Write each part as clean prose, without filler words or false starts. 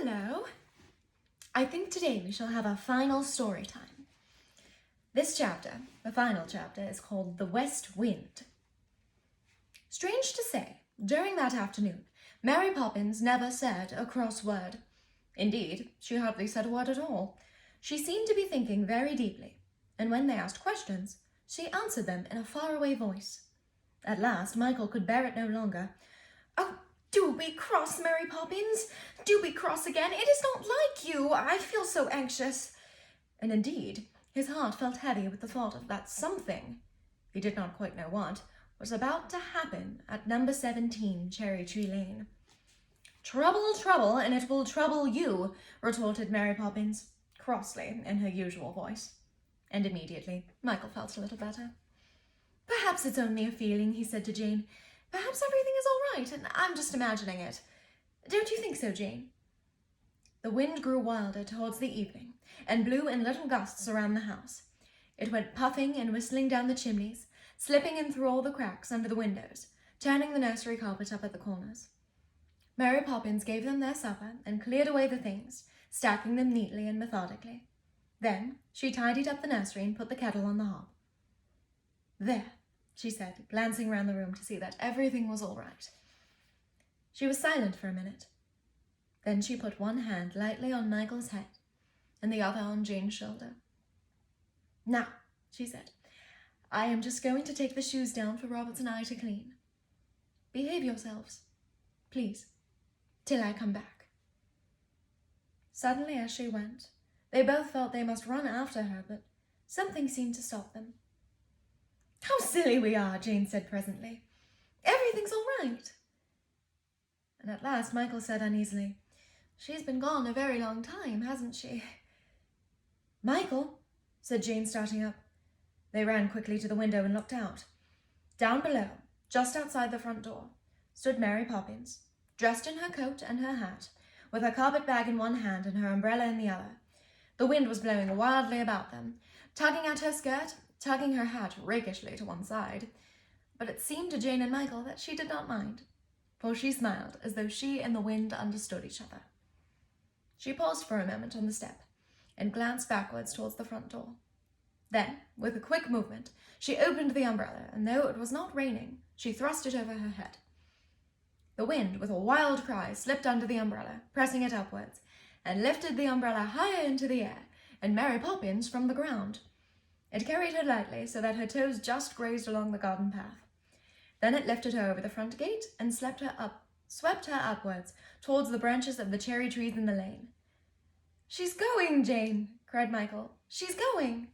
Hello. I think today we shall have our final story time. This chapter, the final chapter, is called The West Wind. Strange to say, during that afternoon, Mary Poppins never said a cross word. Indeed, she hardly said a word at all. She seemed to be thinking very deeply, and when they asked questions, she answered them in a faraway voice. At last, Michael could bear it no longer. "Oh, do be cross, Mary Poppins. Do be cross again. It is not like you. I feel so anxious." And indeed, his heart felt heavy with the thought of that something, he did not quite know what, was about to happen at number 17 Cherry Tree Lane. "Trouble, trouble, and it will trouble you," retorted Mary Poppins, crossly, in her usual voice. And immediately, Michael felt a little better. "Perhaps it's only a feeling," he said to Jane. "Perhaps everything is all right, and I'm just imagining it. Don't you think so, Jane?" The wind grew wilder towards the evening, and blew in little gusts around the house. It went puffing and whistling down the chimneys, slipping in through all the cracks under the windows, turning the nursery carpet up at the corners. Mary Poppins gave them their supper and cleared away the things, stacking them neatly and methodically. Then she tidied up the nursery and put the kettle on the hob. "There," she said, glancing round the room to see that everything was all right. She was silent for a minute. Then she put one hand lightly on Michael's head and the other on Jane's shoulder. "Now," she said, "I am just going to take the shoes down for Roberts and I to clean. Behave yourselves, please, till I come back." Suddenly, as she went, they both felt they must run after her, but something seemed to stop them. "How silly we are," Jane said presently. "Everything's all right." And at last Michael said uneasily, "She's been gone a very long time, hasn't she?" "Michael," said Jane, starting up. They ran quickly to the window and looked out. Down below, just outside the front door, stood Mary Poppins, dressed in her coat and her hat, with her carpet bag in one hand and her umbrella in the other. The wind was blowing wildly about them, tugging at her skirt, tugging her hat rakishly to one side. But it seemed to Jane and Michael that she did not mind, for she smiled as though she and the wind understood each other. She paused for a moment on the step and glanced backwards towards the front door. Then, with a quick movement, she opened the umbrella, and though it was not raining, she thrust it over her head. The wind, with a wild cry, slipped under the umbrella, pressing it upwards, and lifted the umbrella higher into the air, and Mary Poppins from the ground. It carried her lightly, so that her toes just grazed along the garden path. Then it lifted her over the front gate and swept her upwards towards the branches of the cherry trees in the lane. "She's going, Jane!" cried Michael. "She's going!"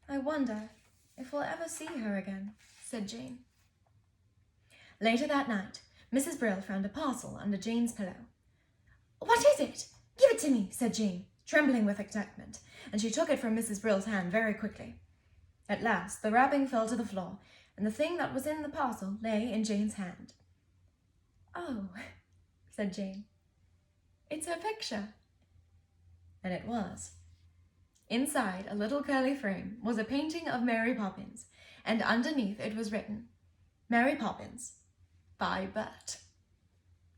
"I wonder if we'll ever see her again," said Jane. Later that night, Mrs. Brill found a parcel under Jane's pillow. "What is it? Give it to me," said Jane, trembling with excitement, and she took it from Mrs. Brill's hand very quickly. At last, the wrapping fell to the floor, and the thing that was in the parcel lay in Jane's hand. "Oh," said Jane, "it's her picture." And it was. Inside a little curly frame was a painting of Mary Poppins, and underneath it was written, "Mary Poppins, by Bert."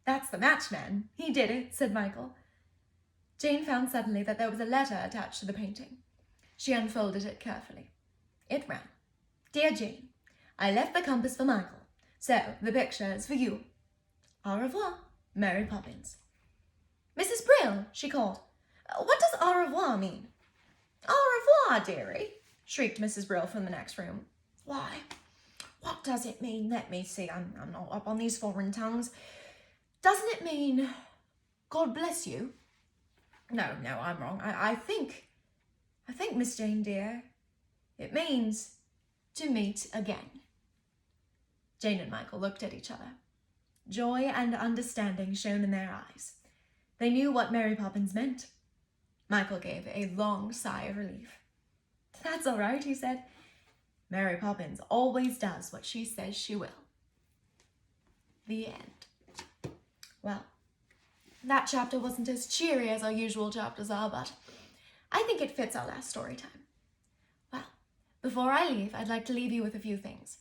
"That's the match, man. He did it," said Michael. Jane found suddenly that there was a letter attached to the painting. She unfolded it carefully. It ran, "Dear Jane, I left the compass for Michael, so the picture is for you. Au revoir, Mary Poppins." "Mrs. Brill," she called, "what does au revoir mean?" "Au revoir, dearie," shrieked Mrs. Brill from the next room. "Why, what does it mean? Let me see, I'm not up on these foreign tongues. Doesn't it mean God bless you?" No, I'm wrong. I think, Miss Jane, dear, it means to meet again." Jane and Michael looked at each other. Joy and understanding shone in their eyes. They knew what Mary Poppins meant. Michael gave a long sigh of relief. "That's all right," he said. "Mary Poppins always does what she says she will." The end. Well, that chapter wasn't as cheery as our usual chapters are, but I think it fits our last story time. Well, before I leave, I'd like to leave you with a few things.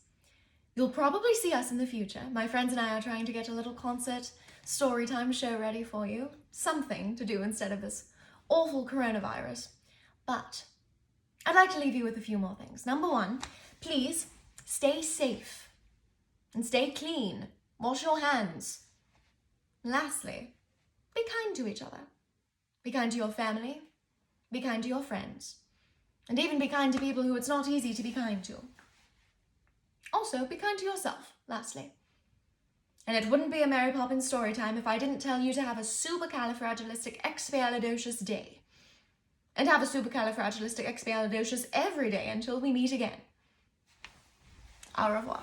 You'll probably see us in the future. My friends and I are trying to get a little concert storytime show ready for you. Something to do instead of this awful coronavirus. But I'd like to leave you with a few more things. Number one, please stay safe and stay clean. Wash your hands. Lastly, be kind to each other. Be kind to your family. Be kind to your friends. And even be kind to people who it's not easy to be kind to. Also, be kind to yourself, lastly. And it wouldn't be a Mary Poppins Storytime if I didn't tell you to have a supercalifragilisticexpialidocious day. And have a supercalifragilisticexpialidocious every day until we meet again. Au revoir.